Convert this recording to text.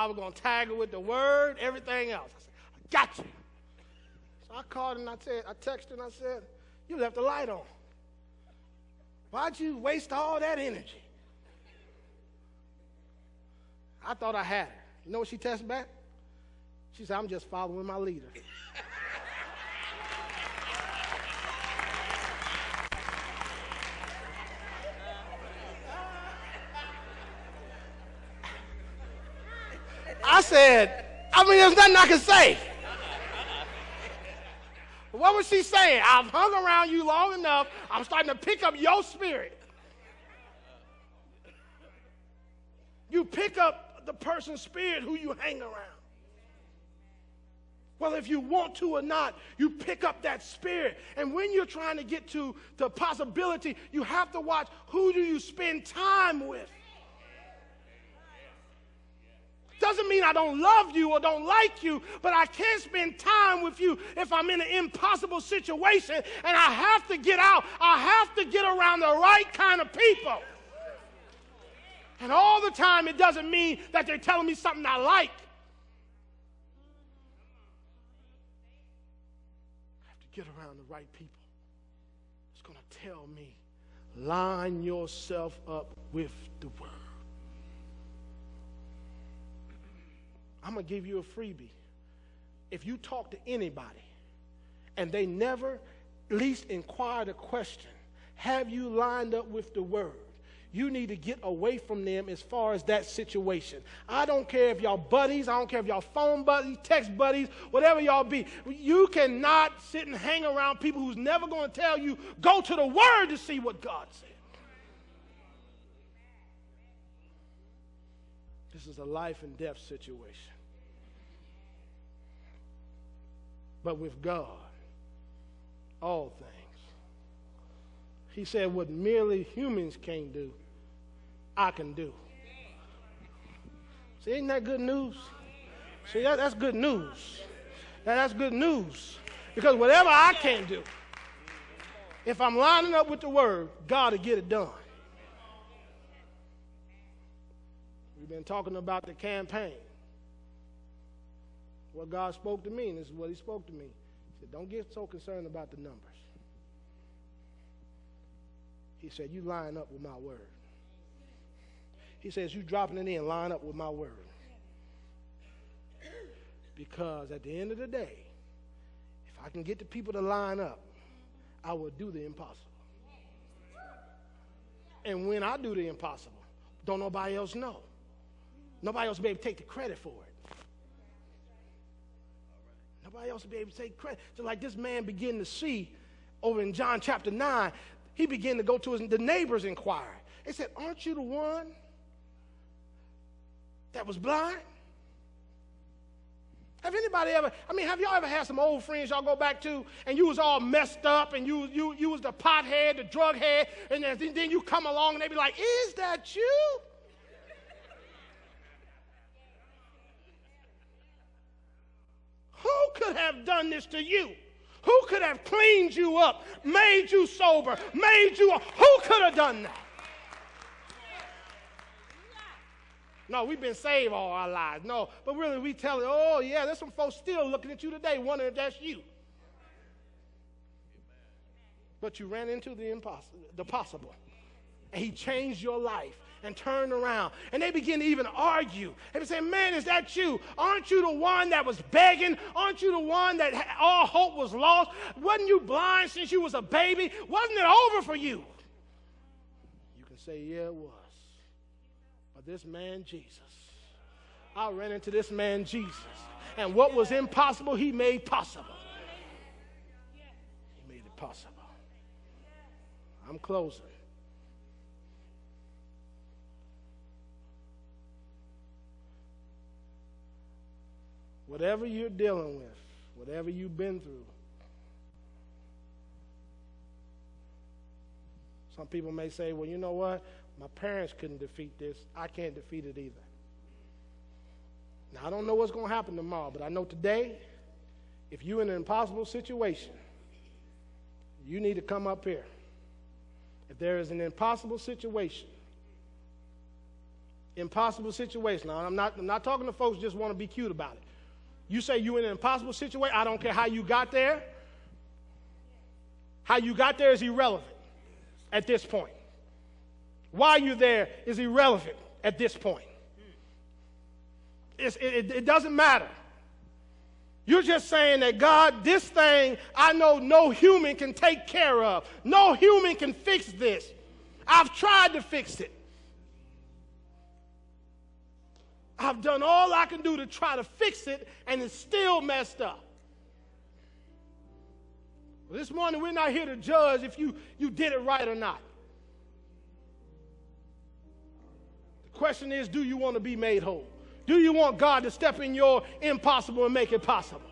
I was going to tag her with the word, everything else. I said, I got you. So I called and I texted her and I said, you left the light on. Why'd you waste all that energy? I thought I had her. You know what she texted back? She said, I'm just following my leader. I said, there's nothing I can say. What was she saying? I've hung around you long enough. I'm starting to pick up your spirit. You pick up the person's spirit who you hang around. Well, if you want to or not, you pick up that spirit. And when you're trying to get to the possibility, you have to watch who do you spend time with. Doesn't mean I don't love you or don't like you, but I can't spend time with you if I'm in an impossible situation and I have to get out. I have to get around the right kind of people. And all the time, it doesn't mean that they're telling me something I like. I have to get around the right people. It's going to tell me, line yourself up with the word. I'm going to give you a freebie. If you talk to anybody and they never at least inquire the question, have you lined up with the word? You need to get away from them as far as that situation. I don't care if y'all buddies, I don't care if y'all phone buddies, text buddies, whatever y'all be. You cannot sit and hang around people who's never going to tell you, go to the word to see what God said. This is a life and death situation. But with God, all things. He said what merely humans can't do, I can do. See, isn't that good news? See, that's good news. That's good news. Because whatever I can't do, if I'm lining up with the word, God will get it done. We've been talking about the campaign. What God spoke to me, and this is what he spoke to me. He said, don't get so concerned about the numbers. He said, you line up with my word. He says, you dropping it in, line up with my word. Because at the end of the day, if I can get the people to line up, I will do the impossible. And when I do the impossible, don't nobody else know. Nobody else will be able to take the credit for it. Nobody else will be able to take credit. So like this man began to see over in John chapter 9, he began to go to the neighbors inquire. They said, aren't you the one that was blind? Have anybody ever, have y'all ever had some old friends y'all go back to and you was all messed up and you was the pothead, the drug head, and then you come along and they be like, is that you? Who could have done this to you? Who could have cleaned you up, made you sober, who could have done that? No, we've been saved all our lives. No, but really we tell it, oh yeah, there's some folks still looking at you today wondering if that's you. But you ran into the possible. And he changed your life and turned around. And they begin to even argue. They would say, man, is that you? Aren't you the one that was begging? Aren't you the one that all hope was lost? Wasn't you blind since you was a baby? Wasn't it over for you? You can say, yeah, it was. But this man, Jesus, I ran into this man, Jesus. And what was impossible, he made possible. He made it possible. I'm closing. Whatever you're dealing with, whatever you've been through, some people may say, well, you know what? My parents couldn't defeat this. I can't defeat it either. Now, I don't know what's going to happen tomorrow, but I know today, if you're in an impossible situation, you need to come up here. If there is an impossible situation, Impossible situation. Now, I'm not talking to folks who just want to be cute about it. You say you're in an impossible situation, I don't care how you got there. How you got there is irrelevant at this point. Why you're there is irrelevant at this point. It doesn't matter. You're just saying that, God, this thing I know no human can take care of. No human can fix this. I've tried to fix it. I've done all I can do to try to fix it, and it's still messed up. Well, this morning, we're not here to judge if you did it right or not. The question is, do you want to be made whole? Do you want God to step in your impossible and make it possible?